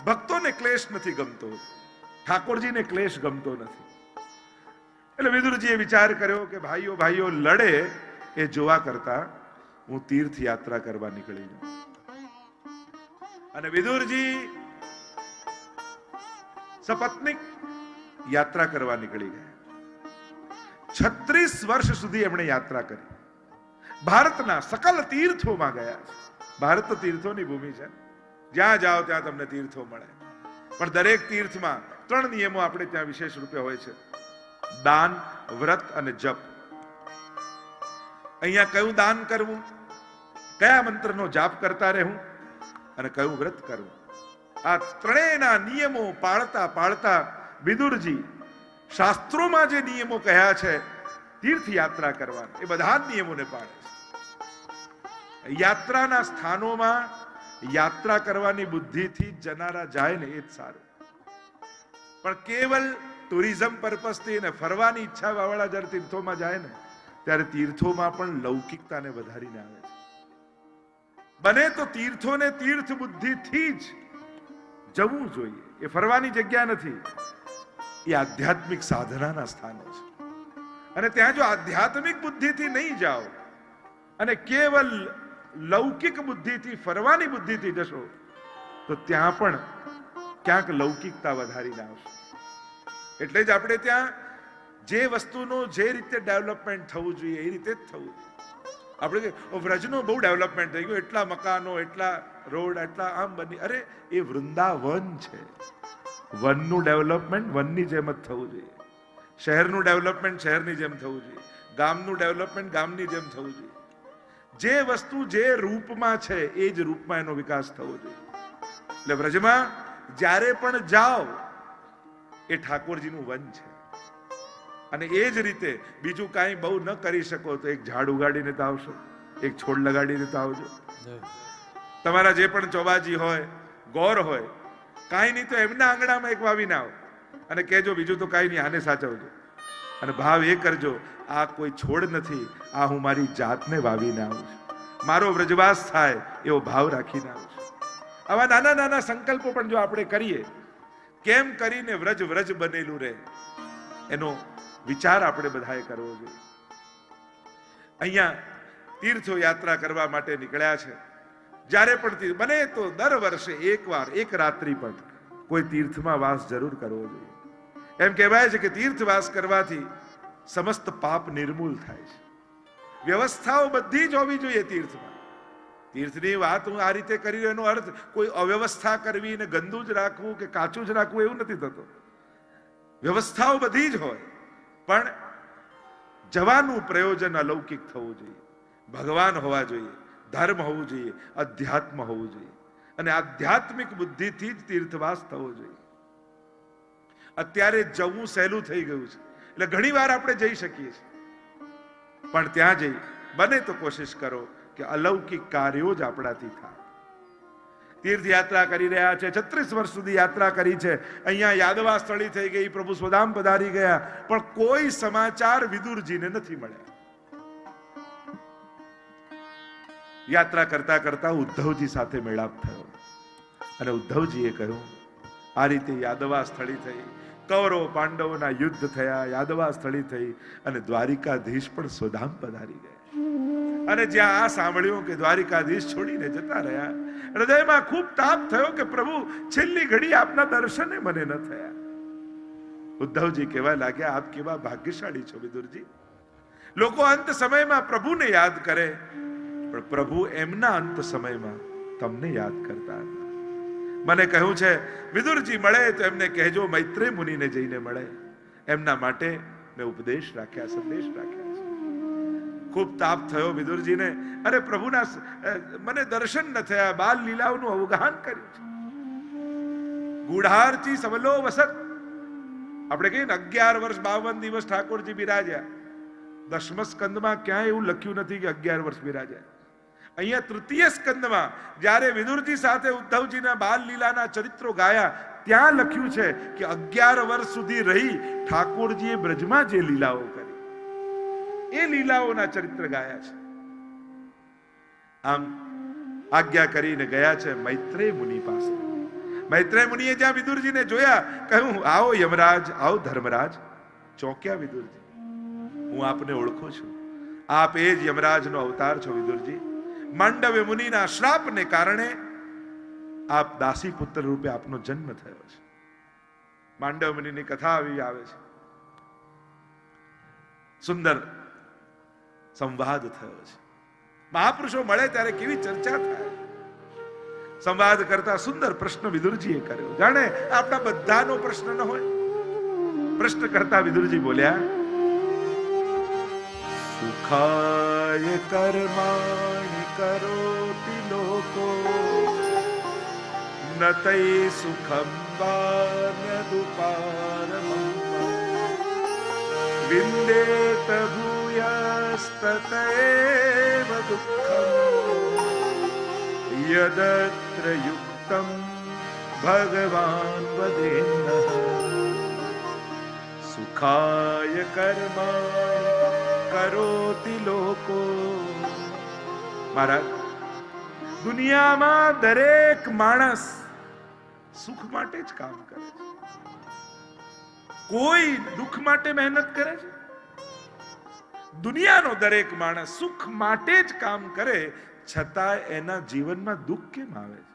ભક્તોને ક્લેશ નથી ગમતો, ઠાકોરજીને ક્લેશ ગમતો નથી. એટલે વિદુરજીએ વિચાર કર્યો કે ભાઈઓ ભાઈઓ લડે એ જોવા કરતા હું તીર્થયાત્રા કરવા નીકળી જાઉં. અને વિદુરજી સપત્નીક યાત્રા કરવા નીકળી ગયા. 36 વર્ષ સુધી એમણે યાત્રા કરી. ભારતના સકલ તીર્થોમાં ગયા છે. ભારત તો તીર્થોની ભૂમિ છે, જ્યાં જાઓ ત્યાં તમને તીર્થો મળે. પણ દરેક તીર્થમાં 3 નિયમો આપણે ત્યાં વિશેષ રૂપે હોય છે: દાન, વ્રત અને જપ. અહીંયા કયું દાન કરવું, કયા મંત્રનો જાપ કરતા રહેવું અને કયું વ્રત કરવું, આ ત્રણેયના નિયમો પાળતા પાળતા વિદુરજી શાસ્ત્રોમાં જે નિયમો કહ્યા છે તીર્થયાત્રા કરવાના, એ બધા જ નિયમોને પાળે છે. યાત્રાના સ્થાનોમાં યાત્રા કરવાની બુદ્ધિથી જનારા જાય ને એ જ સારું. પણ કેવલ ટુરિઝમ પર્પસથી ને ફરવાની ઈચ્છા વાળા જ્યારે તીર્થોમાં જાય ને ત્યારે તીર્થોમાં પણ લૌકિકતાને વધારીને આવે છે. બને તો તીર્થોને તીર્થ બુદ્ધિથી જ જવું જોઈએ. એ ફરવાની જગ્યા નથી, એ આધ્યાત્મિક સાધનાના સ્થાનો છે. અને ત્યાં જો આધ્યાત્મિક બુદ્ધિથી નહીં જાઓ અને કેવલ લૌકિક બુદ્ધિથી, ફરવાની બુદ્ધિથી જશો તો ત્યાં પણ ક્યાંક લૌકિકતા વધારીને આવશે. એટલે જ આપણે ત્યાં જે વસ્તુનું જે રીતે ડેવલપમેન્ટ થવું જોઈએ એ રીતે જ થવું જોઈએ. આપણે વ્રજનો બહુ ડેવલપમેન્ટ થઈ ગયું, એટલા મકાનો, એટલા રોડ, એટલા આમ બની. અરે એ વૃંદાવન છે. વનનું ડેવલપમેન્ટ વનની જેમ જ થવું જોઈએ, શહેરનું ડેવલપમેન્ટ શહેરની જેમ થવું જોઈએ, ગામનું ડેવલપમેન્ટ ગામની જેમ થવું જોઈએ. જે વસ્તુ જે રૂપમાં છે એ જ રૂપમાં એનો વિકાસ થવો જોઈએ. એટલે વ્રજમાં જ્યારે પણ જાઓ એ ઠાકોરજીનું વન છે. અને એ જ રીતે બીજું કાંઈ બહુ ન કરી શકો તો એક ઝાડ ઉગાડીને તો આવશો, એક છોડ લગાડીને તો આવજો. તમારા જે પણ ચોબાજી હોય, ગોર હોય, કાંઈ નહીં તો એમના આંગણામાં એક વાવીને આવો અને કહેજો બીજું તો કાંઈ નહીં, આને સાચવજો. અને ભાવ એ કરજો, આ કોઈ છોડ નથી, આ હું મારી જાતને વાવીને આવું છું, મારો વ્રજવાસ થાય એવો ભાવ રાખીને આવું છું. આવા નાના નાના સંકલ્પો પણ જો આપણે કરીએ, કેમ કરીને વ્રજ વ્રજ બનેલું રહે એનો વિચાર આપણે બધાએ કરવો જોઈએ. અહીંયા તીર્થો યાત્રા કરવા માટે નીકળ્યા છે. જ્યારે પણ બને તો દર વર્ષે એકવાર, એક રાત્રિ પણ કોઈ તીર્થમાં વાસ જરૂર કરવો જોઈએ. એમ કહેવાય છે કે તીર્થવાસ કરવાથી સમસ્ત પાપ નિર્મૂલ થાય છે. વ્યવસ્થાઓ બધી જ હોવી જોઈએ તીર્થમાં. તીર્થની વાત હું આ રીતે કરી રહ્યો, એનો અર્થ કોઈ અવ્યવસ્થા કરવી ને ગંદુ જ રાખવું કે કાચું જ રાખવું એવું નથી થતો. વ્યવસ્થાઓ બધી જ હોય, પણ જવાનું પ્રયોજન અલૌકિક થવું જોઈએ, ભગવાન હોવા જોઈએ, ધર્મ હોવું જોઈએ, અધ્યાત્મ હોવું જોઈએ. અને આધ્યાત્મિક બુદ્ધિથી જ તીર્થવાસ થવો જોઈએ. અત્યારે જવું સહેલું થઈ ગયું છે, એટલે ઘણી વાર આપણે જઈ શકીએ છીએ, પણ ત્યાં જઈ બને તો કોશિશ કરો કે અલૌકિક કાર્યો જ આપણાથી થાય. તીર્થયાત્રા કરી રહ્યા છે, 36 વર્ષ સુધી યાત્રા કરી છે. અહીંયા યાદવા સ્થળી થઈ ગઈ, પ્રભુ સ્વધામ પધારી ગયા, પણ કોઈ સમાચાર વિદુરજીને નથી મળ્યા. યાત્રા કરતા કરતા ઉદ્ધવજી સાથે મેળાપ થયો અને ઉદ્ધવજીએ કહ્યું, આ રીતે યાદવા સ્થળી થઈ, કૌરવ પાંડવોના યુદ્ધ થયા, યાદવા સ્થળી થઈ અને દ્વારિકાધીશ પણ સ્વધામ પધારી ગયા. અને જ્યાં આ સાંભળ્યું કે દ્વારિકાધીશ છોડીને જતા રહ્યા, હૃદયમાં ખૂબ તાપ થયો કે પ્રભુ છેલ્લી ઘડી આપના દર્શને મને ન થયા. ઉદ્ધવજી કહેવા લાગ્યા, આપ કેવા ભાગ્યશાળી છો વિદુરજી. લોકો અંત સમયમાં પ્રભુને યાદ કરે, પણ પ્રભુ એમના અંત સમયમાં તમને યાદ કરતા હતા. મને કહ્યું છે વિદુરજી મળે તો એમને કહેજો મૈત્રેય મુનિને જઈને મળે. એમના માટે મેં ઉપદેશ રાખ્યા, સંદેશ રાખ્યા છે. ખૂબ તાપ થયો વિદુરજીને. અરે પ્રભુના મને દર્શન ન થયા, બાલ લીલાઓનું અવગાહન કર્યું છે. ગુઢારથી સવલો વસત, આપણે કહીએ ને 11 વર્ષ 52 દિવસ ઠાકોરજી બિરાજ્યા. દશમ સ્કંદમાં ક્યાંય એવું લખ્યું નથી કે 11 વર્ષ બિરાજ્યા. અહીંયા તૃતીય સ્કંદમાં જ્યારે વિદુરજી સાથે ઉદ્ધવજીના બાલ લીલાના ચરિત્રો ગાયા, ત્યાં લખ્યું છે કે 11 વર્ષ સુધી રહી ઠાકોરજીએ બ્રજમાં જે લીલાઓ કરી એ લીલાઓના ચરિત્ર ગાયા છે. આમ આજ્ઞા કરીને ગયા છે મૈત્રેય મુનિ પાસે. મૈત્રેય મુનિએ જ્યાં વિદુરજીને જોયા, કહ્યું, આવો યમરાજ, આવો ધર્મરાજ. ચોંક્યા વિદુરજી. હું આપને ઓળખું છું, આપ એ જ યમરાજનો અવતાર છો વિદુરજી. માંડવ્ય મુનિના શ્રાપને કારણે આપ દાસી પુત્ર રૂપે આપનો જન્મ થયો છે. માંડવ્ય મુનિની કથા આવી આવે છે. સુંદર સંવાદ થયો છે. મહાપુરુષો મળે ત્યારે કેવી ચર્ચા થાય. સંવાદ કરતા સુંદર પ્રશ્ન વિદુરજીએ કર્યો. જાણે આપણા બધાનો પ્રશ્ન ન હોય. પ્રશ્ન કરતા વિદુરજી બોલ્યા, સુખાય કર્માણિ કરોતિ લોકો ન તૈ સુખમ વાન્યદુપારમં વિન્દેત ભૂયસ્તતૈવ દુઃખમ યદત્ર યુક્તમ ભગવાન વદેન્નઃ સુખાય કર્માણિ કરોતિ લોકો. મહારાજ, દુનિયામાં દરેક માણસ સુખ માટે જ કામ કરે છે. કોઈ દુઃખ માટે મહેનત કરે છે? દુનિયાનો દરેક માણસ સુખ માટે જ કામ કરે, છતાં એના જીવનમાં દુઃખ કેમ આવે છે?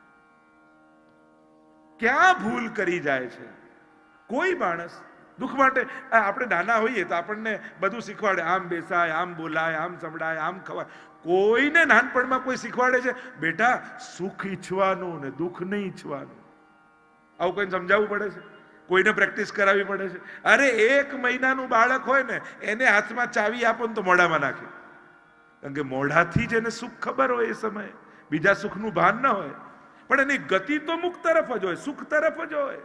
ક્યાં ભૂલ કરી જાય છે? કોઈ માણસ દુઃખ માટે, આપણે નાના હોઈએ તો આપણને બધું શીખવાડે, આમ બેસાય, આમ બોલાય, આમ સંભળાય, આમ ખવાય. કોઈને નાનપણમાં કોઈ શીખવાડે છે, બેટા સુખ ઈચ્છવાનું ને દુઃખ નહીં ઈચ્છવાનું? આવું કોઈને સમજાવવું પડે છે? કોઈને પ્રેક્ટિસ કરાવવી પડે છે? અરે 1 મહિનાનું બાળક હોય ને, એને હાથમાં ચાવી આપો ને તો મોઢામાં નાખે. કારણ કે મોઢાથી જ એને સુખ ખબર હોય. એ સમયે બીજા સુખનું ભાન ન હોય, પણ એની ગતિ તો મુખ તરફ જ હોય, સુખ તરફ જ હોય.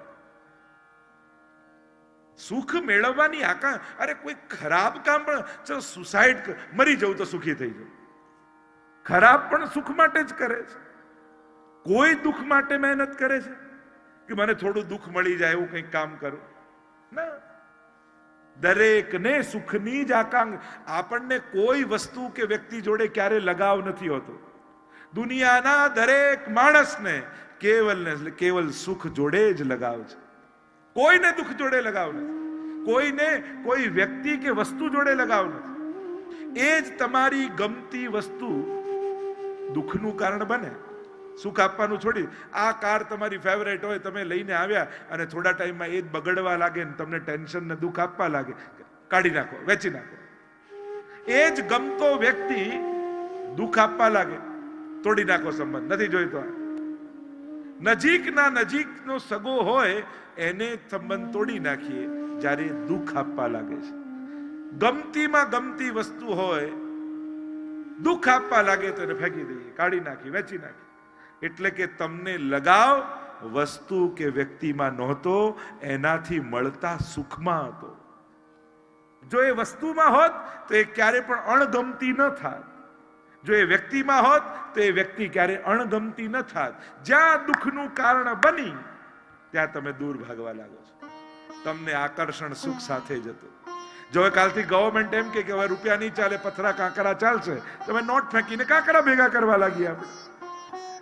સુખ મેળવવાની આકાંક્ષા. અરે કોઈ ખરાબ કામ પણ, ચલો સુસાઇડ, મરી જવું તો સુખી થઈ જવું, ખરાબ પણ સુખ માટે જ કરે છે. કોઈ દુઃખ માટે મહેનત કરે છે કે મને થોડું દુઃખ મળી જાય એવું કંઈક કામ કરું? ના, દરેકને સુખની જ આકાંક્ષા. આપણને કોઈ વસ્તુ કે વ્યક્તિ જોડે ક્યારે લગાવ નથી હોતો. દુનિયાના દરેક માણસને કેવલ સુખ જોડે જ લગાવ છે. કોઈને દુઃખ જોડે લગાવ નથી. કોઈને કોઈ વ્યક્તિ કે વસ્તુ જોડે લગાવ નથી. એ જ તમારી ગમતી વસ્તુ દુઃખનું કારણ બને. સુખ આપવાનું છોડી, આ કાર તમારી ફેવરેટ હોય, તમે લઈને આવ્યા અને થોડા ટાઈમમાં એ જ બગડવા લાગે ને તમને ટેન્શન ને દુઃખ આપવા લાગે, કાઢી નાખો, વેચી નાખો. એ જ ગમતો વ્યક્તિ દુઃખ આપવા લાગે, તોડી નાખો સંબંધ, નથી જોઈતો. નજીકનો સગો હોય એને સંબંધ તોડી નાખીએ જ્યારે દુઃખ આપવા લાગે છે. ગમતીમાં ગમતી વસ્તુ હોય, દુઃખ આપવા લાગે તો એને ફેંકી દઈએ, કાઢી નાખી, વેચી નાખી. એટલે કે તમને લગાવ વસ્તુ કે વ્યક્તિમાં નહોતો, એનાથી મળતા સુખમાં હતો. જો એ વસ્તુમાં હોત તો એ ક્યારે પણ અણગમતી ન થાત. જો એ વ્યક્તિમાં હોત તો એ વ્યક્તિ ક્યારે અણગમતી ન થાત. જ્યાં દુઃખનું કારણ બની ત્યાં તમે દૂર ભાગવા લાગો છો. તમને આકર્ષણ સુખ સાથે જ હતું. જો કાલથી ગવર્મેન્ટ એમ કે હવે રૂપિયા નહીં ચાલે, પથરા કાંકરા ચાલશે, તમે નોટ ફેંકીને કાંકરા ભેગા કરવા લાગી.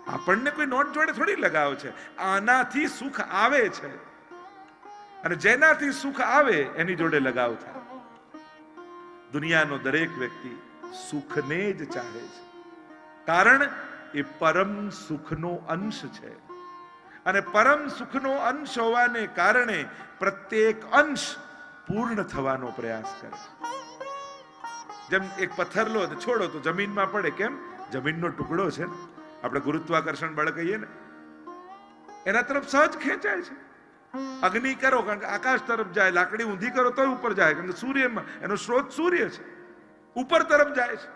આપણને કોઈ નોટ જોડે થોડી લગાવ છે. આનાથી સુખ આવે છે, અને જેનાથી સુખ આવે એની જોડે લગાવ થાય. દુનિયાનો દરેક વ્યક્તિ સુખને જ ચાહે છે, કારણ એ પરમ સુખનો અંશ છે. અને પરમ સુખનો અંશ હોવાને કારણે પ્રત્યેક અંશ પૂર્ણ થવાનો પ્રયાસ કરે. જેમ એક પથ્થર લો, છોડો તો જમીનમાં પડે. કેમ? જમીનનો ટુકડો છે ને, આપણે ગુરુત્વાકર્ષણ બળ કહીએ ને, એના તરફ સહજ ખેંચાય છે. અગ્નિ કરો કારણ કે આકાશ તરફ જાય, લાકડી ઊંધી કરો તો ઉપર જાય કારણ કે સૂર્યમાં એનો સ્ત્રોત સૂર્ય છે, ઉપર તરફ જાય છે.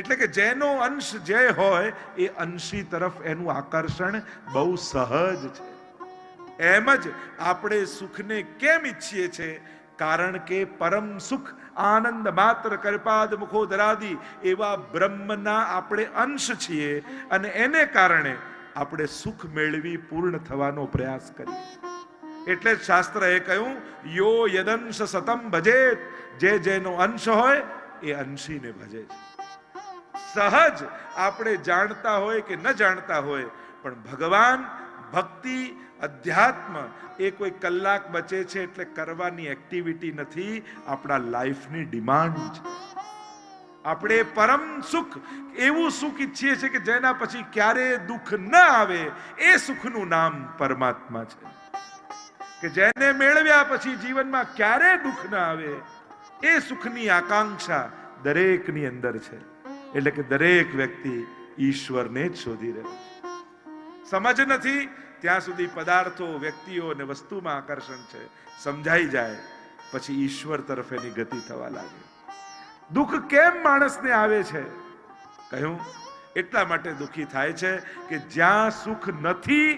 એટલે કે જેનો અંશ જે હોય એ અંશી તરફ એનું આકર્ષણ બહુ સહજ છે. એમ જ આપણે સુખને કેમ ઈચ્છીએ છીએ? કારણ કે પરમ સુખ આનંદ માત્ર કૃપાદ મુખોદરાદી એવા બ્રહ્મના આપણે અંશ છીએ, અને એને કારણે આપણે સુખ મેળવી પૂર્ણ થવાનો પ્રયાસ કરીએ. એટલે જ શાસ્ત્રએ કહ્યું, યો યદંશ સતમ ભજેત, જે જેનો અંશ હોય એ અંશીને ભજે છે. સહજ આપણે જાણતા હોય કે ન જાણતા હોય, પણ ભગવાન ભક્તિ અધ્યાત્મ એ કોઈ કલાક બચે છે એટલે કરવાની એક્ટિવિટી નથી, આપણા લાઈફની ડિમાન્ડ છે. આપણે પરમ સુખ, એવું સુખ ઈચ્છીએ છીએ કે જેના પછી ક્યારે દુઃખ ન આવે, એ સુખનું નામ પરમાત્મા છે. કે જેને મેળવ્યા પછી જીવનમાં ક્યારે દુઃખ ન આવે, એ સુખની આકાંક્ષા દરેકની અંદર છે. એટલે કે દરેક વ્યક્તિ ઈશ્વરને જ શોધી રહ્યો છે. સમજ નથી ત્યાં સુધી પદાર્થો, વ્યક્તિઓ અને વસ્તુમાં આકર્ષણ છે. સમજાઈ જાય પછી ઈશ્વર તરફ એની ગતિ થવા લાગે. દુઃખ કેમ માણસને આવે છે? કહ્યું એટલા માટે દુઃખી થાય છે કે જ્યાં સુખ નથી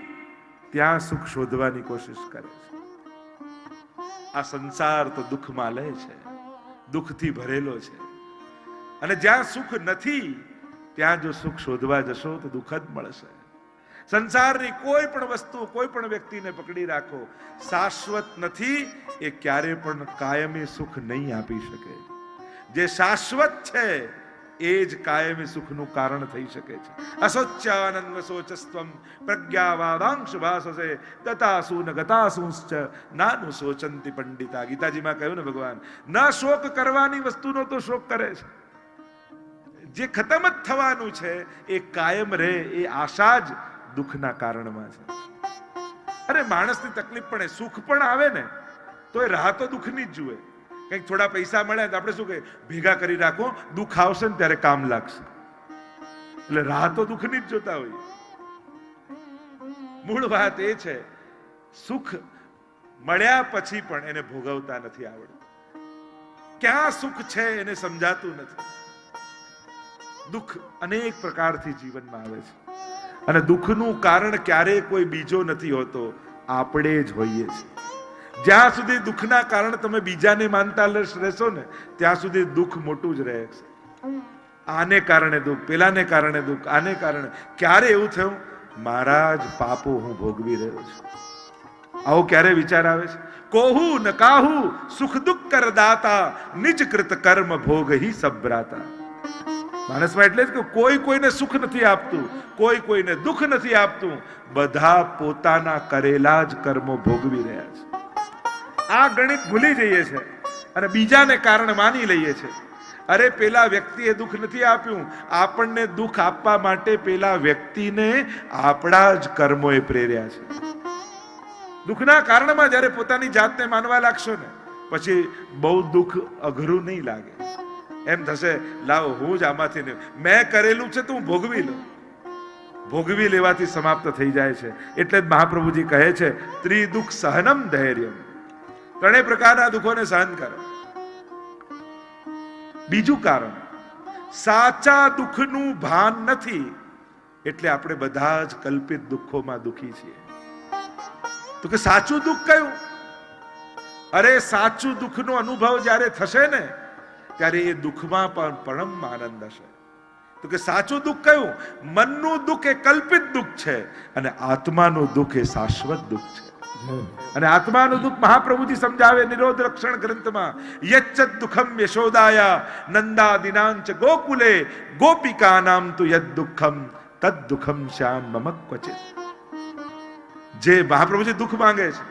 ત્યાં સુખ શોધવાની કોશિશ કરે છે. આ સંસાર તો દુઃખમાં લે છે, દુઃખથી ભરેલો છે. અને જ્યાં સુખ નથી ત્યાં જો સુખ શોધવા જશો તો દુઃખ જ મળશે. સંસારની કોઈ પણ વસ્તુ, કોઈ પણ વ્યક્તિને પકડી રાખો, શાશ્વત નથી, એ ક્યારે પણ કાયમી સુખ નહીં આપી શકે. જે શાશ્વત છે એ જ કાયમી સુખનું કારણ થઈ શકે છે. અસોચ્યાનંદ સોચસ્ત્વમ પ્રજ્ઞાવાદાંશ ભાસસે ગતાસુ ન ગતાસુશ્ચ નાનું સોચંતિ પંડિતા. ગીતાજીમાં કહ્યું ને ભગવાન, ન શોક કરવાની વસ્તુનો તો શોક કરે છે. જે ખતમ જ થવાનું છે એ કાયમ રહે, એ આશા જ દુઃખના કારણમાં છે. અરે માણસની તકલીફ પણ, સુખ પણ આવે ને તો એ રાહ તો દુઃખની જ જુએ. કંઈક થોડા પૈસા મળે તો આપણે શું કહે, ભેગા કરી રાખો, દુઃખ આવશે ને ત્યારે કામ લાગશે. એટલે રાહ તો દુઃખની જ જોતા હોય. મૂળ વાત એ છે, સુખ મળ્યા પછી પણ એને ભોગવતા નથી આવડતું. ક્યાં સુખ છે એને સમજાતું નથી. દુઃખ અનેક પ્રકારથી જીવનમાં આવે છે અને દુઃખનું કારણ ક્યારેય કોઈ બીજો નથી હોતો, આપણે જ હોઈએ છીએ. જ્યાં સુધી દુઃખના કારણ તમે બીજાને માનતા રહેશો ને ત્યાં સુધી દુઃખ મોટું જ રહે છે. આને કારણે દુઃખ, પેલાને કારણે દુઃખ, આને કારણે. ક્યારે એવું થયું, મારા જ પાપો હું ભોગવી રહ્યો છું, આવો ક્યારે વિચાર આવે છે? કોહુ ન કાહુ સુખ દુઃખ કર દાતા, નિજ કૃત કર્મ ભોગ હી સબ્રાતા. માણસમાં એટલે જ કે કોઈ કોઈને સુખ નથી આપતું, કોઈ કોઈને દુઃખ નથી આપતું, બધા પોતાના કરેલા જ કર્મો ભોગવી રહ્યા છે. આ ગણિત ભૂલી જઈએ છે અને બીજાને કારણ માની લઈએ છે. અરે પેલા વ્યક્તિએ દુઃખ નથી આપ્યું, આપણને દુઃખ આપવા માટે પેલા વ્યક્તિને આપણા જ કર્મોએ પ્રેર્યા છે. દુઃખના કારણમાં જ્યારે પોતાની જાતને માનવા લાગશો ને પછી બહુ દુઃખ અઘરું નહીં લાગે. એમ થશે, લાવો હું જ આમાંથી, મેં કરેલું છે તો હું ભોગવી લઉં. ભોગવી લેવાથી સમાપ્ત થઈ જાય છે. એટલે જ મહાપ્રભુજી કહે છે, ત્રિદુઃખ સહનમ ધૈર્યમ. ત્રણેય પ્રકારના દુઃખોને સહન કરો. બીજું કારણ, સાચા દુઃખનું ભાન નથી એટલે આપણે બધા જ કલ્પિત દુઃખોમાં દુઃખી છીએ. તો કે સાચું દુઃખ કયું? અરે સાચું દુઃખનો અનુભવ જ્યારે થશે ને ત્યારે એ દુઃખમાં પણ પરમ આનંદ હશે. તો કે સાચું દુઃખ કયું? મનનું દુઃખ એ કલ્પિત દુઃખ છે અને આત્માનું દુઃખ એ શાશ્વત દુઃખ છે. અને આત્માનું દુઃખ મહાપ્રભુજી સમજાવે નિરોધ રક્ષણ ગ્રંથમાં, યચ્ચત દુઃખમ યશોદાયા નંદાદિનાંચ ગોકુલે ગોપિકાનામ તુ યદ દુઃખમ તદ દુઃખમ શ્યામ મમ ક્વચિત. જે મહાપ્રભુજી દુઃખ માંગે છે,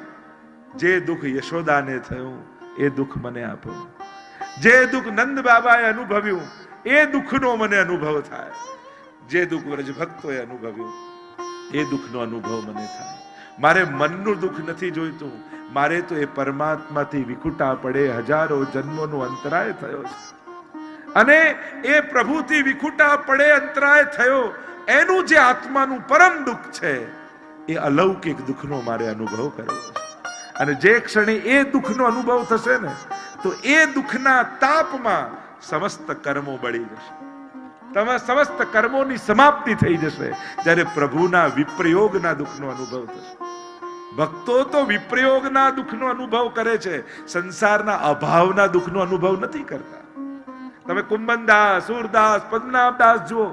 જે દુઃખ યશોદાને થયું એ દુઃખ મને આપો. જે દુઃખ નંદ બાબાએ અનુભવ્યું એ દુઃખનો મને અનુભવ થાય. જે દુઃખ વ્રજ ભક્તોએ અનુભવ્યું એ દુઃખનો અનુભવ મને થાય. મારે મનનું દુઃખ નથી જોઈતું, મારે તો એ પરમાત્માથી વિખુટા પડે હજારો જન્મોનો અંતરાય થયો છે અને એ પ્રભુથી વિખુટા પડે અંતરાય થયો એનું જે આત્માનું પરમ દુઃખ છે એ અલૌકિક દુઃખનો મારે અનુભવ કરવો છે. અને જે ક્ષણે એ દુઃખનો અનુભવ થશે ને તો એ દુઃખના તાપમાં સમસ્ત કર્મો બળી જશે. તમે સમસ્ત કર્મોની સમાપ્તિ થઈ જશે જ્યારે પ્રભુના વિપ્રયોગના દુઃખનો અનુભવ થશે. ભક્તો તો વિપ્રયોગના દુઃખનો અનુભવ કરે છે, સંસારના અભાવના દુઃખનો અનુભવ નથી કરતા. તમે કુંભનદાસ, સુરદાસ, પદ્મનાભદાસ જુઓ,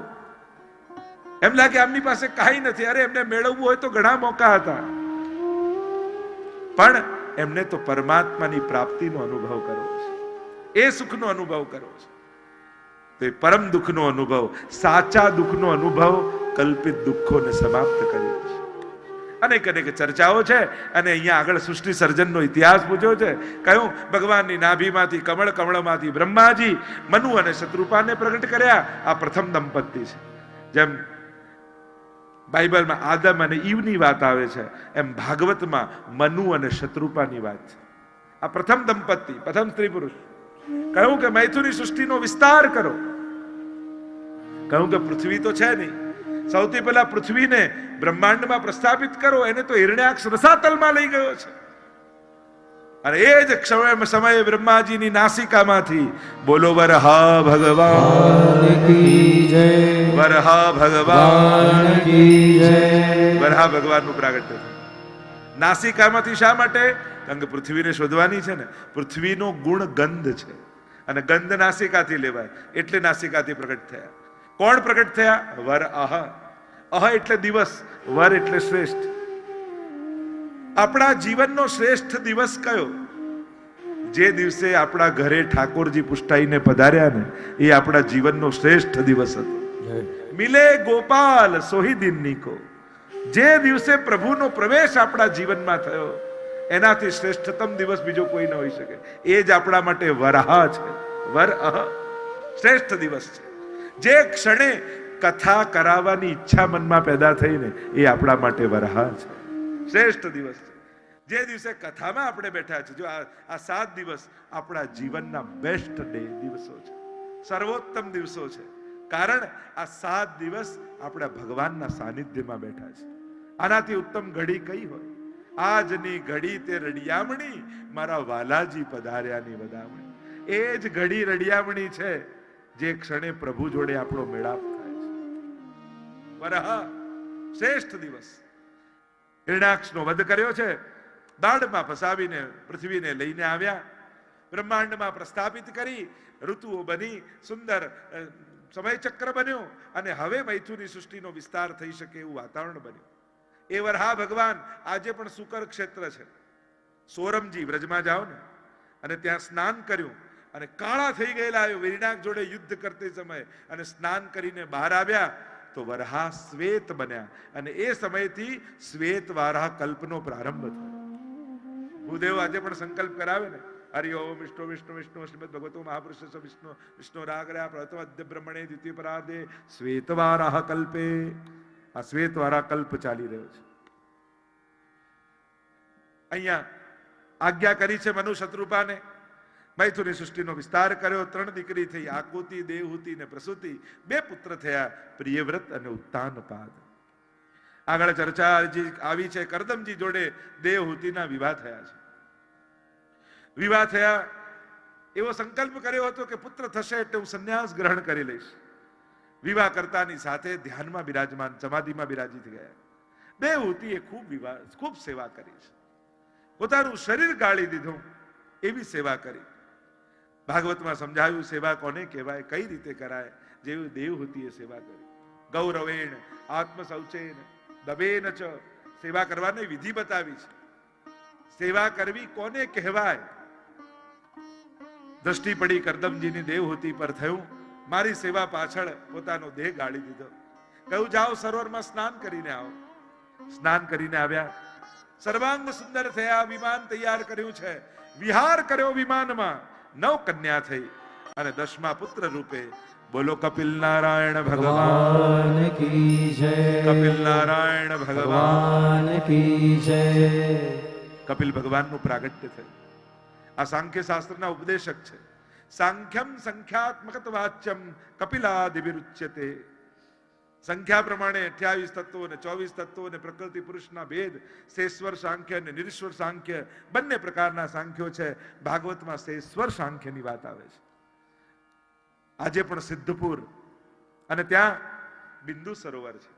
એમ લાગે એમની પાસે કાંઈ નથી. અરે એમને મેળવવું હોય તો ઘણા મોકા હતા, પણ એમને તો પરમાત્માની પ્રાપ્તિનો અનુભવ કરવો છે, એ સુખનો અનુભવ કરવો છે. તો એ પરમ દુઃખનો અનુભવ, સાચા દુઃખનો અનુભવ કલ્પિત દુઃખોને સમાપ્ત કર્યો છે. અનેક અનેક ચર્ચાઓ છે. અને અહીંયા આગળ સૃષ્ટિ સર્જનનો ઇતિહાસ પૂછ્યો છે. કહ્યું ભગવાનની નાભીમાંથી કમળ, કમળમાંથી બ્રહ્માજી મનુ અને શત્રુપાને પ્રગટ કર્યા. આ પ્રથમ દંપતી છે. જેમ બાઇબલમાં આદમ અને ઈવની વાત આવે છે, એમ ભાગવતમાં મનુ અને શત્રુપાની વાત છે. આ પ્રથમ દંપતી, પ્રથમ સ્ત્રી પુરુષ. કહ્યું કે મૈથુની સૃષ્ટિનો વિસ્તાર કરો. કહ્યું કે પૃથ્વી તો છે નહીં, સૌથી પહેલા પૃથ્વીને બ્રહ્માંડમાં પ્રસ્થાપિત કરો. એને તો હિરણ્યાક્ષ રસાતલમાં લઈ ગયો છે. અને એ જ સમયે બ્રહ્માજીની નાસિકામાંથી બોલો વરહા ભગવાન કી જય, વરહા ભગવાન કી જય. વરહા ભગવાનનું પ્રાગટ્ય થયું નાસિકામાંથી. શા માટે? કારણ કે પૃથ્વીને શોધવાની છે ને. પૃથ્વીનો ગુણ ગંધ છે અને ગંધ નાસિકાથી લેવાય, એટલે નાસિકાથી પ્રગટ થયા. કોણ પ્રગટ થયા? વર અહ. અહ એટલે દિવસ, વર એટલે શ્રેષ્ઠ. આપણા જીવનનો શ્રેષ્ઠ દિવસ કયો? જે દિવસે આપણા ઘરે ઠાકોરજી પુષ્ટાઈને પધાર્યા ને, એ આપણા જીવનનો શ્રેષ્ઠ દિવસ હતો. મિલે ગોપાલ સોહી દિનની કો. જે દિવસે પ્રભુનો પ્રવેશ આપણા જીવનમાં થયો, એનાથી શ્રેષ્ઠતમ દિવસ બીજો કોઈ ન હોઈ શકે. એ જ આપણા માટે વરહા છે. વર અહ શ્રેષ્ઠ દિવસ છે. જે ક્ષણે કથા કરાવવાની ઈચ્છા મનમાં પેદા થઈને, એ આપણા માટે વરહા છે, શ્રેષ્ઠ દિવસ છે. જે દિવસે કથામાં આપણે બેઠા છે, જો આ 7 દિવસ આપણા જીવનના બેસ્ટ ડે દિવસો છે, સર્વોત્તમ દિવસો છે. કારણ આ 7 દિવસ આપણા ભગવાનના સાનિધ્યમાં બેઠા છે. આનાથી ઉત્તમ ઘડી કઈ હોય? આજની ઘડી તે રડિયામણી, મારા વાલાજી પધાર્યાની વધામણી. એ જ ઘડી રડિયામણી છે જે ક્ષણે પ્રભુ જોડે આપણો મેળાપ થાય છે. વરહા શ્રેષ્ઠ દિવસ. હિરણ્યાક્ષનો વધ કર્યો છે, દાઢમાં ફસાવીને પૃથ્વીને લઈને આવ્યા, બ્રહ્માંડમાં પ્રસ્થાપિત કરી, ઋતુઓ બની, સુંદર સમયચક્ર બન્યો, અને હવે મૈથુની સૃષ્ટિનો વિસ્તાર થઈ શકે એવું વાતાવરણ બન્યું. એ વરહા ભગવાન આજે પણ સુકર ક્ષેત્ર છે. સોરમજી વ્રજમાં જાઓ ને, અને ત્યાં સ્નાન કર્યું, અને કાળા થઈ ગયેલા વિરણાક જોડે યુદ્ધ કરતે સમયે અને સ્નાન કરીને બહાર આવ્યા તો વરહા શ્વેત બન્યા. અને એ સમયથી શ્વેત વારાહ કલ્પનો પ્રારંભ થયો. ભૂદેવ આજે પણ સંકલ્પ કરાવે ને, હરિ ઓમ વિષ્ણુ વિષ્ણુ વિષ્ણુ શ્રીમદ ભગવતો મહાપુરુષ વિષ્ણુ વિષ્ણુ રાગરા પ્રથમ અદ્ય બ્રહ્મણે દ્વિતીય પરાર્ધે શ્વેત વારાહ કલ્પે. આ શ્વેત વારાહ કલ્પ ચાલી રહ્યો છે. અહીંયા આજ્ઞા કરી છે મનુ શત્રુપાને, મૈથુની સૃષ્ટિનો વિસ્તાર કર્યો. 3 દીકરી થઈ, આકુતિ, દેવહૂતિ ને પ્રસૂતિ. 2 પુત્ર થયા, પ્રિયવ્રત અને ઉત્તાનપાદ. આગળ ચર્ચા આવી છે, કરદમજી જોડે દેવહૂતિના વિવાહ થયા છે. વિવાહ થયા, એવો સંકલ્પ કર્યો હતો કે પુત્ર થશે એટલે હું સંન્યાસ ગ્રહણ કરી લઈશ. વિવાહ કરતાની સાથે ધ્યાનમાં બિરાજમાન, સમાધિમાં બિરાજી ગયા. દેવહૂતિએ ખૂબ સેવા કરી છે. પોતાનું શરીર ગાળી દીધું એવી સેવા કરી. ભાગવતમાં સમજાવ્યું સેવા કોને કહેવાય, કઈ રીતે કરાય. જેવી દેવહૂતિએ સેવા કરી. ગૌરવેણ આત્મશૌચેન દબેન ચ. સેવા કરવાની વિધિ બતાવી છે. સેવા કરવી કોને કહેવાય. દ્રષ્ટિ પડી કરદમજીની દેવહૂતિ પર, થયું મારી સેવા પાછળ પોતાનો દેહ ગાળી દીધો. કહ્યું જાઓ સરોવરમાં સ્નાન કરીને આવો. સ્નાન કરીને આવ્યા, સર્વાંગ સુંદર થયા, વિમાન તૈયાર કર્યું છે, વિહાર કર્યો વિમાનમાં. 9 કન્યા થઈ, અને 10મા પુત્ર રૂપે બોલો કપિલ નારાયણ ભગવાન કી જય. કપિલ નારાયણ ભગવાન કી જય. કપિલ ભગવાનનું પ્રાગટ્ય થયું. આ સાંખ્ય શાસ્ત્રના ઉપદેશક છે. સાંખ્યમ સંખ્યાત્મકત વાચ્યમ કપિલાદિવિરુચ્યતે. સંખ્યા પ્રમાણે 28 તત્વો અને 24 તત્વો અને પ્રકૃતિ પુરુષના ભેદ, શેશ્વર સાંખ્ય અને નિરીશ્વર સાંખ્ય, બંને પ્રકારના સાંખ્યો છે. ભાગવતમાં શેશ્વર સાંખ્યની વાત આવે છે. આજે પણ સિદ્ધપુર અને ત્યાં બિંદુ સરોવર છે.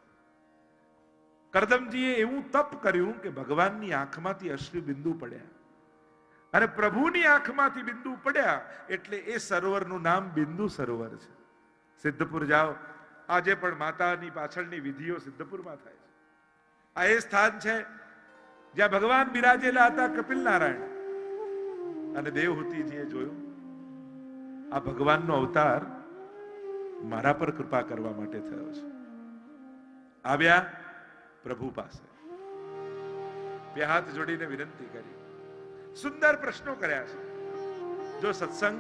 કરદમજીએ એવું તપ કર્યું કે ભગવાનની આંખમાંથી અશ્રુ બિંદુ પડ્યા, અને પ્રભુની આંખમાંથી બિંદુ પડ્યા એટલે એ સરોવરનું નામ બિંદુ સરોવર છે. સિદ્ધપુર જાઓ, આજે પણ માતાની પાછળની વિધિઓ સિદ્ધપુરમાં થાય છે. આ એ સ્થાન છે જ્યાં ભગવાન બિરાજેલા હતા કપિલ નારાયણ. અને દેવહૂતિજીએ જોયું આ ભગવાનનો અવતાર મારા પર કૃપા કરવા માટે થયો છે. આવ્યા પ્રભુ પાસે. બે હાથ જોડીને વિનંતી કરી. સુંદર પ્રશ્નો કર્યા છે. જો સત્સંગ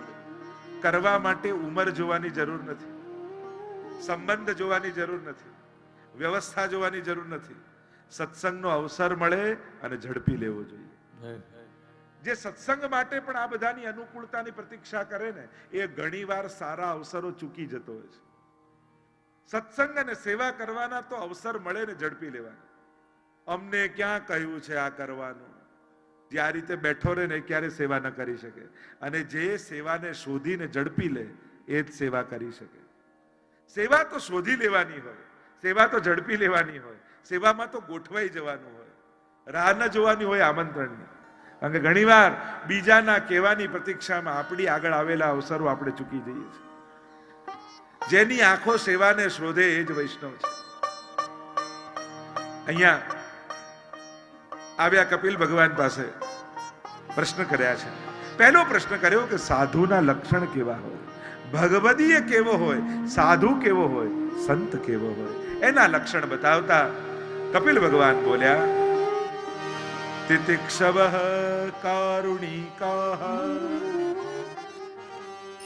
કરવા માટે ઉંમર જોવાની જરૂર નથી, સંબંધ જોવાની જરૂર નથી, વ્યવસ્થા જોવાની જરૂર નથી. સત્સંગનો અવસર મળે અને ઝડપી લેવો જોઈએ. જે સત્સંગ માટે પણ આ બધાની અનુકૂળતાની પ્રતીક્ષા કરે ને, એ ઘણીવાર સારા અવસરો ચૂકી જતો હોય છે. સત્સંગ અને સેવા કરવાના તો અવસર મળે ને ઝડપી લેવાના. અમને ક્યાં કહ્યું છે આ કરવાનું? જે આ રીતે બેઠો રહે ને ક્યારે સેવા ન કરી શકે, અને જે સેવાને શોધીને ઝડપી લે એ જ સેવા કરી શકે. સેવા તો શોધી લેવાની હોય, સેવા તો ઝડપી લેવાની હોય, સેવામાં તો ગોઠવાઈ જવાનું હોય, રાહ ન જોવાની હોય આમંત્રણની. કારણ કે ઘણીવાર બીજાના કહેવાની પ્રતીક્ષામાં આપણી આગળ આવેલા અવસરો આપણે ચૂકી જઈએ છીએ. જેની આંખો સેવાને શોધે એ જ વૈષ્ણવ છે. અહીંયા આવ્યા કપિલ ભગવાન પાસે પ્રશ્ન કર્યા છે. પહેલો પ્રશ્ન કર્યો કે સાધુના લક્ષણ કેવા હોય, ભગવદીય કેવો હોય, સાધુ કેવો હોય, સંત કેવો હોય, એના લક્ષણ બતાવતા કપિલ ભગવાન બોલ્યા, તિતિક્ષવઃ કારુણિકાઃ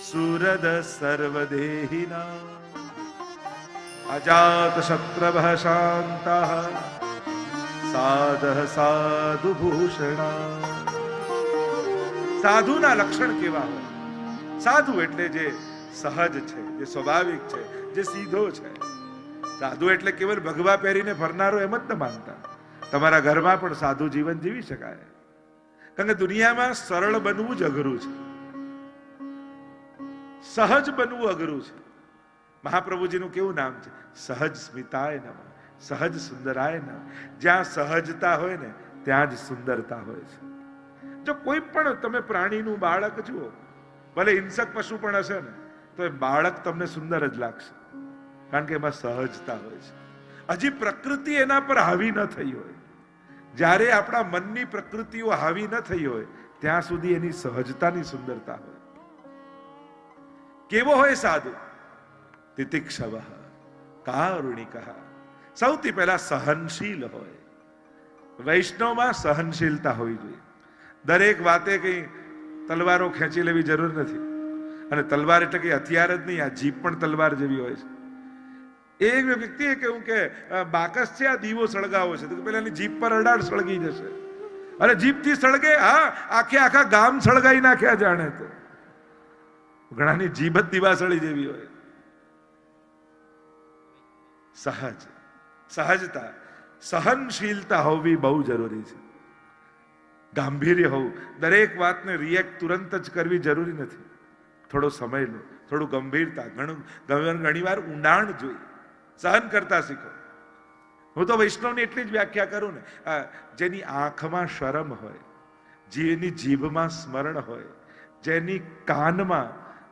સુરદ સર્વદેહિના અજાત શત્રવઃ શાંતઃ સાધઃ સાધુ ભૂષણા. સાધુના લક્ષણ કેવા હોય? સાધુ એટલે જે સહજ છે, જે સ્વાભાવિક છે, જે સીધો છે. સાધુ એટલે કેવલ ભગવા પહેરીને ફરનારો એમ જ ન માનતા. તમારા ઘરમાં પણ સાધુ જીવન જીવી શકાય. કારણ કે દુનિયામાં સરળ બનવું જ અઘરું છે, સહજ બનવું અઘરું છે. મહાપ્રભુજીનું કેવું નામ છે? સહજ સ્મિતાય નમઃ, સહજ સુંદરાય નમઃ. જ્યાં સહજતા હોય ને ત્યાં જ સુંદરતા હોય છે. જો કોઈ પણ તમે પ્રાણીનું બાળક જુઓ, ભલે હિંસક પશુ પણ હશે ને, તો એ બાળક તમને સુંદર જ લાગશે, કારણ કે એમાં સહજતા હોય છે. હજી પ્રકૃતિ એના પર હાવી ન થઈ હોય. જ્યારે આપણા મનની પ્રકૃતિઓ હાવી ન થઈ હોય ત્યાં સુધી એની સહજતાની સુંદરતા હોય. કેવો હોય સાધુ? તિતિક્ષવઃ કારુણિકઃ. સૌથી પહેલા સહનશીલ હોય. વૈષ્ણવમાં સહનશીલતા હોવી જોઈએ. દરેક વાતે કઈ તલવારો ખેંચી લેવી જરૂર નથી. અને તલવાર એટલે કઈ હથિયાર જ નહીં, આ જીભ પણ તલવાર જેવી હોય છે. એક વ્યક્તિએ કહ્યું કે બાકસ છે, આ દીવો સળગાવો છે, તો પેલા એની જીભ પર અડાડ સળગી જશે. અને જીભથી સળગે, હા, આખા ગામ સળગાઈ નાખ્યા જાણે. તો ઘણાની જીભ જ દિવાસળી જેવી હોય. સહજતા, સહનશીલતા હોવી બહુ જરૂરી છે. ગાંભીર્ય હોવું. દરેક વાતને રિએક્ટ તુરંત જ કરવી જરૂરી નથી. થોડો સમય લો, થોડું ગંભીરતા, ઘણી વાર ઊંડાણ જોઈ સહન કરતા શીખો. હું તો વૈષ્ણવની એટલી જ વ્યાખ્યા કરું ને, જેની આંખમાં શરમ હોય, જેની જીભમાં સ્મરણ હોય, જેની કાનમાં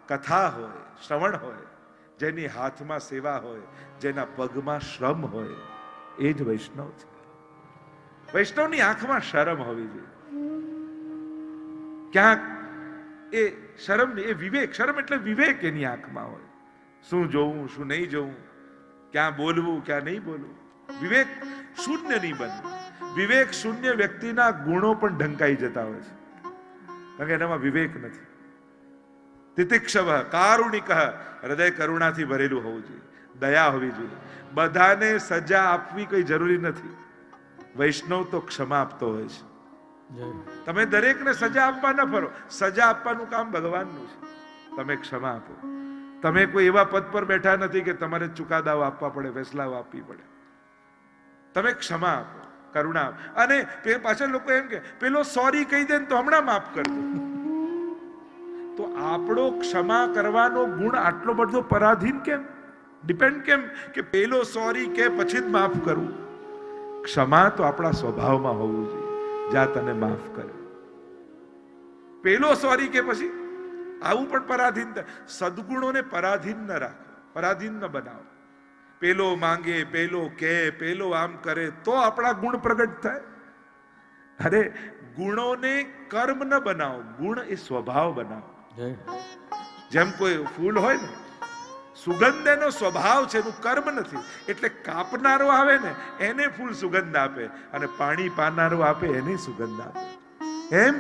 કથા હોય, શ્રવણ હોય, જેની હાથમાં સેવા હોય, જેના પગમાં શ્રમ હોય, એ જ વૈષ્ણવ છે. વૈષ્ણવની આંખમાં શરમ હોવી જોઈએ. ક્યાંક એ શરમ એ વિવેક, શરમ એટલે વિવેક એની આંખમાં હોય. શું જોવું, શું નહીં જોવું, ક્યાં બોલવું, ક્યાં નહીં બોલવું. વિવેક શૂન્ય નહીં બનવું. વિવેક શૂન્ય વ્યક્તિના ગુણો પણ ઢંકાઈ જતા હોય છે, કારણ કે એનામાં વિવેક નથી. તિતિક્ષવ કારુણિક, હૃદય કરુણાથી ભરેલું હોવું જોઈએ, દયા હોવી જોઈએ. બધાને સજા આપવી કઈ જરૂરી નથી. વૈષ્ણવ તો ક્ષમા આપતો હોય છે. તમે દરેકને સજા આપવા ન ફરો. સજા આપવાનું કામ ભગવાનનું છે. તમે ક્ષમા આપો. તમે કોઈ એવા પદ પર બેઠા નથી કે તમારે ચુકાદાઓ આપવા પડે, ફેસલાઓ આપવી પડે. તમે ક્ષમા આપો, કરુણા આપો. અને પાછળ લોકો એમ કે પેલો સોરી કહી દે તો હમણાં માફ કરી દો. તો આપણો ક્ષમા કરવાનો ગુણ આટલો બધો પરાધીન કેમ, ડિપેન્ડ કેમ કે પેલો સોરી કે પછી જ માફ કરવું? ક્ષમા તો આપણા સ્વભાવમાં હોવું જોઈએ. જા તને માફ કર્યો, પેલો સોરી કે પછી આવું પણ પરાધીન. સદગુણોને પરાધીન ન રાખો, પરાધીન ન બનાવો. પેલો માંગે, પેલો કે, પેલો આમ કરે તો આપણા ગુણ પ્રગટ થાય. અરે ગુણોને કર્મ ન બનાવો, ગુણ એ સ્વભાવ બનાવો. જેમ કોઈ ફૂલ હોય ને, સુગંધ એનો સ્વભાવ છે, એનું કર્મ નથી. એટલે કાપનારો આવે ને એને ફૂલ સુગંધ આપે, અને પાણી પાનારો આપે એને સુગંધ આપે. એમ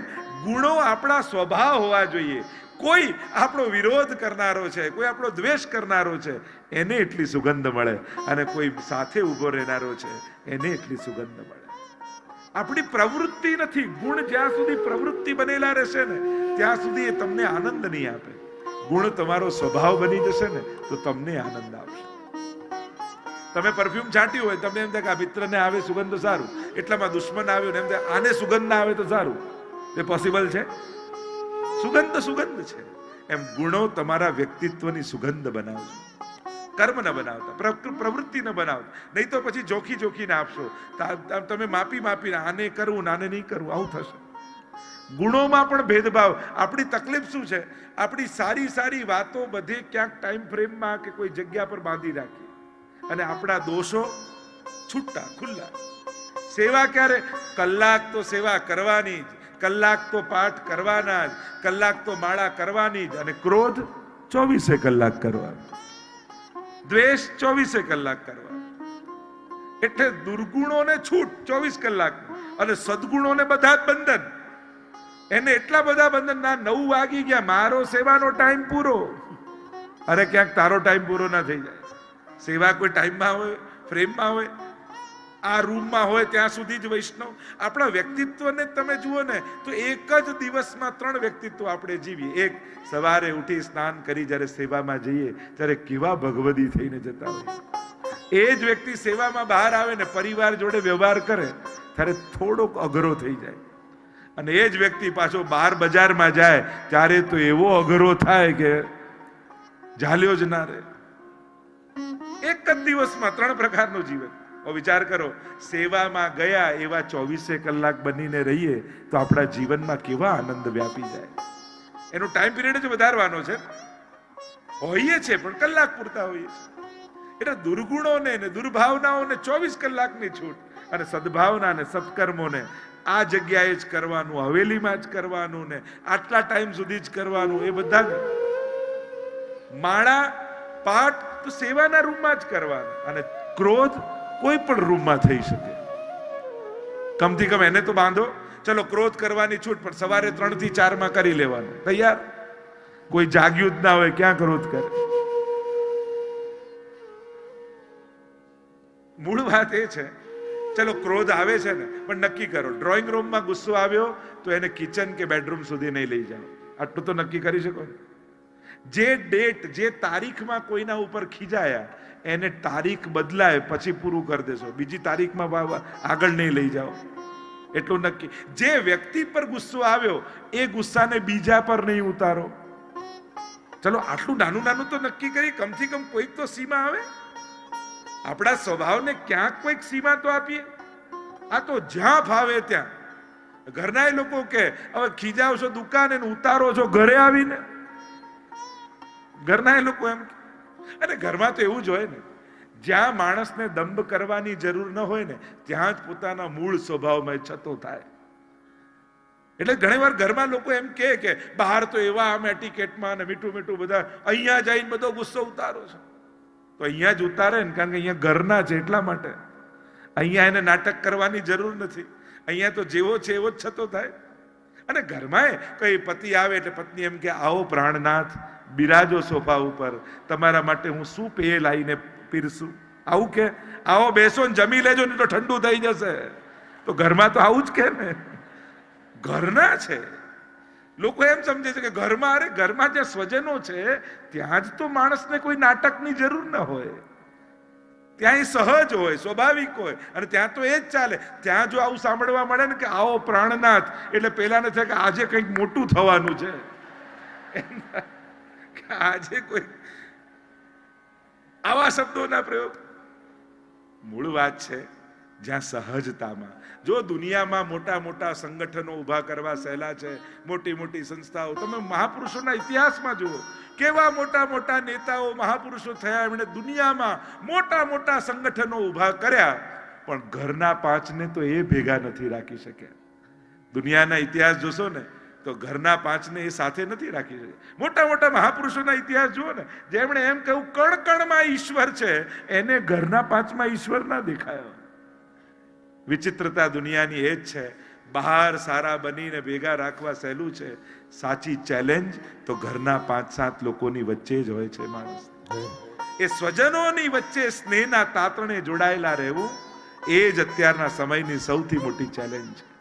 ગુણો આપણા સ્વભાવ હોવા જોઈએ. કોઈ આપણો વિરોધ કરનારો છે, કોઈ આપણો દ્વેષ કરનારો છે, એને એટલી સુગંધ મળે, અને કોઈ સાથે ઉભો રહેનારો છે એને એટલી સુગંધ મળે. આપણી પ્રવૃત્તિ નથી. ગુણ જ્યાં સુધી પ્રવૃત્તિ બનેલા રહેશે ને ત્યાં સુધી એ તમને આનંદ નહીં આપે. ગુણ તમારો સ્વભાવ બની જશે ને તો તમને આનંદ આવશે. તમે પરફ્યુમ છાંટ્યું હોય, તમને એમ થાય કે આ મિત્રને આવે સુગંધ તો સારું, એટલામાં દુશ્મન આવ્યો ને એમ થાય આને સુગંધ ના આવે તો સારું. એ પોસિબલ છે? સુગંધ તો સુગંધ છે. એમ ગુણો તમારા વ્યક્તિત્વની સુગંધ બનાવજો, કર્મ ન બનાવતા, પ્રવૃત્તિ ન બનાવતા. નહીં તો પછી જોખી જોખીને આપશો. તમે માપી માપીને આને કરવું આને નહીં કરવું, આવું થશે. ગુણોમાં પણ ભેદભાવ. આપણી તકલીફ શું છે? આપણી સારી સારી વાતો બધે ક્યાંક ટાઈમ ફ્રેમમાં કે કોઈ જગ્યા પર બાંધી રાખી, અને આપણા દોષો છૂટા ખુલ્લા. સેવા ક્યારે? કલાક તો સેવા કરવાની જ, કલાક તો પાઠ કરવાના જ, કલાક તો માળા કરવાની જ, અને ક્રોધ 24 કલાક કરવાનો, દ્વેષ 24 કલાક કરવાનો. એટલે દુર્ગુણોને છૂટ 24 કલાક, અને સદગુણોને બધા જ બંધન. એને એટલા બધા બંધન ના 9 વાગી ગયા, મારો સેવાનો ટાઈમ પૂરો. અરે ક્યાંક તારો ટાઈમ પૂરો ના થઈ જાય. સેવા કોઈ ટાઈમમાં હોય, ફ્રેમમાં હોય, આ રૂમમાં હોય ત્યાં સુધી જ વૈષ્ણવ. આપણા વ્યક્તિત્વને તમે જુઓ ને તો એક જ દિવસમાં 3 વ્યક્તિત્વ આપણે જીવીએ. એક, સવારે ઉઠી સ્નાન કરી જ્યારે સેવામાં જઈએ ત્યારે કેવા ભગવદી થઈને જતા હોય. એ જ વ્યક્તિ સેવામાં બહાર આવે ને પરિવાર જોડે વ્યવહાર કરે ત્યારે થોડોક અઘરો થઈ જાય. અને એ જ વ્યક્તિ પાછો બહાર બજારમાં જાય ત્યારે તો એવો અઘરો થાય કે ઝાલ્યો જ ના રહે. એક જ દિવસમાં 3 પ્રકારનું જીવન. વિચાર કરો, સેવામાં ગયા એવા 24 કલાક બનીને રહીએ તો આપણા જીવનમાં કેવા આનંદ વ્યાપી જાય. એનો ટાઈમ પીરિયડ જ વધારવાનો છે. હોઈએ છે પણ કલાક પૂરતા હોઈએ છે. એટલે દુર્ગુણોને ને દુર્ભાવનાઓને 24 કલાકની છૂટ, અને સદભાવના ને સત્કર્મોને આ જગ્યાએ જ કરવાનું, હવેલીમાં જ કરવાનું, ને આટલા ટાઈમ સુધી જ કરવાનું. એ બધા માળા પાઠ તો સેવાના રૂમમાં જ કરવાના, અને ક્રોધ કોઈ પણ રૂમમાં થઈ શકે. કમથી કમ એને તો બાંધો. ચલો ક્રોધ કરવાની છૂટ, પણ સવારે 3 થી 4 માં કરી લેવાનું. તૈયાર? કોઈ જાગ્યું જ ના હોય, ક્યાં ક્રોધ કરે? મૂળ વાત એ છે, ચલો ક્રોધ આવે છે ને, પણ નક્કી કરો, ડ્રોઈંગ રૂમમાં ગુસ્સો આવ્યો તો એને કિચન કે બેડરૂમ સુધી નહીં લઈ જાઓ. આટલું તો નક્કી કરી શકો. જે ડેટ, જે તારીખમાં કોઈના ઉપર ખીજાયા એને તારીખ બદલાય પછી પૂરું કરી દેશો. બીજી તારીખમાં આગળ નહીં લઈ જાઓ. એટલું નક્કી. જે વ્યક્તિ પર ગુસ્સો આવ્યો એ ગુસ્સાને બીજા પર નહીં ઉતારો. ચલો આટલું નાનું નાનું તો નક્કી કરી, કમથી કમ કોઈક તો સીમા આવે. આપણા સ્વભાવને ક્યાંક કોઈક સીમા તો આપીએ. આ તો જ્યાં ફાવે ત્યાં. ઘરના લોકો કે હવે ખીજાવશો દુકાને ઉતારો છો ઘરે આવીને. ઘરના લોકો એમ. અને ઘરમાં તો એવું જ હોય ને, જ્યાં માણસને દંભ કરવાની જરૂર ન હોય ને ત્યાં જ પોતાના મૂળ સ્વભાવમાં છતો થાય. એટલે ઘણી વાર ઘરમાં લોકો એમ કે બહાર તો એવા આમ એટિકેટમાં ને મીઠું મીઠું બધા, અહીંયા જઈને બધો ગુસ્સો ઉતારો છે. તો અહીંયા જ ઉતારે ને, કારણ કે અહીંયા ઘરના છે એટલા માટે. અહીંયા એને નાટક કરવાની જરૂર નથી. અહીંયા તો જેવો છે એવો જ છતો થાય. અને ઘરમાં કઈ પતિ આવે એટલે પત્ની એમ કે આવો પ્રાણનાથ, બિરાજો સોફા ઉપર, તમારા માટે હું શું પેય લાવીને પીરસું. આવું કે આવો બેસો ને જમી લેજો ને તો ઠંડુ થઈ જશે. તો ઘરમાં તો આવું જ કે ને. ઘરના છે. લોકો એમ સમજે છે કે ઘરમાં, અરે ઘરમાં જ્યાં સ્વજનો છે ત્યાં જ તો માણસને કોઈ નાટકની જરૂર ન હોય. ત્યાં એ સહજ હોય, સ્વાભાવિક હોય, અને ત્યાં તો એ જ ચાલે. ત્યાં જો આવું સાંભળવા મળે ને કે આવો પ્રાણનાથ, એટલે પેલાને થાય કે આજે કંઈક મોટું થવાનું છે. આજે કોઈ આવા શબ્દોના પ્રયોગ. મૂળ વાત છે જ્યાં સહજતામાં. જો દુનિયામાં મોટા મોટા સંગઠનો ઉભા કરવા સહેલા છે, મોટી મોટી સંસ્થાઓ, તમે મહાપુરુષોના ઇતિહાસમાં જુઓ કેવા મોટા મોટા નેતાઓ મહાપુરુષો થયા. એમણે દુનિયામાં મોટા મોટા સંગઠનો ઉભા કર્યા, પણ ઘરના 5 ને તો એ ભેગા નથી રાખી શક્યા. દુનિયાના ઇતિહાસ જોશો ને તો ઘરના પાંચને એ સાથે નથી રાખી શકે. મોટા મોટા મહાપુરુષોના ઇતિહાસ જુઓ ને, જેમણે એમ કહ્યું કણ કણમાં ઈશ્વર છે, એને ઘરના પાંચમાં ઈશ્વર ના દેખાયો. વિચિત્રતા દુનિયાની એ જ છે. બહાર સારા બનીને ભેગા રાખવા સહેલું છે, સાચી ચેલેન્જ તો ઘરના 5-7 લોકોની વચ્ચે જ હોય છે. માણસ એ સ્વજનોની વચ્ચે સ્નેહના તાતણે જોડાયેલા રહેવું, એ જ અત્યારના સમયની સૌથી મોટી ચેલેન્જ છે.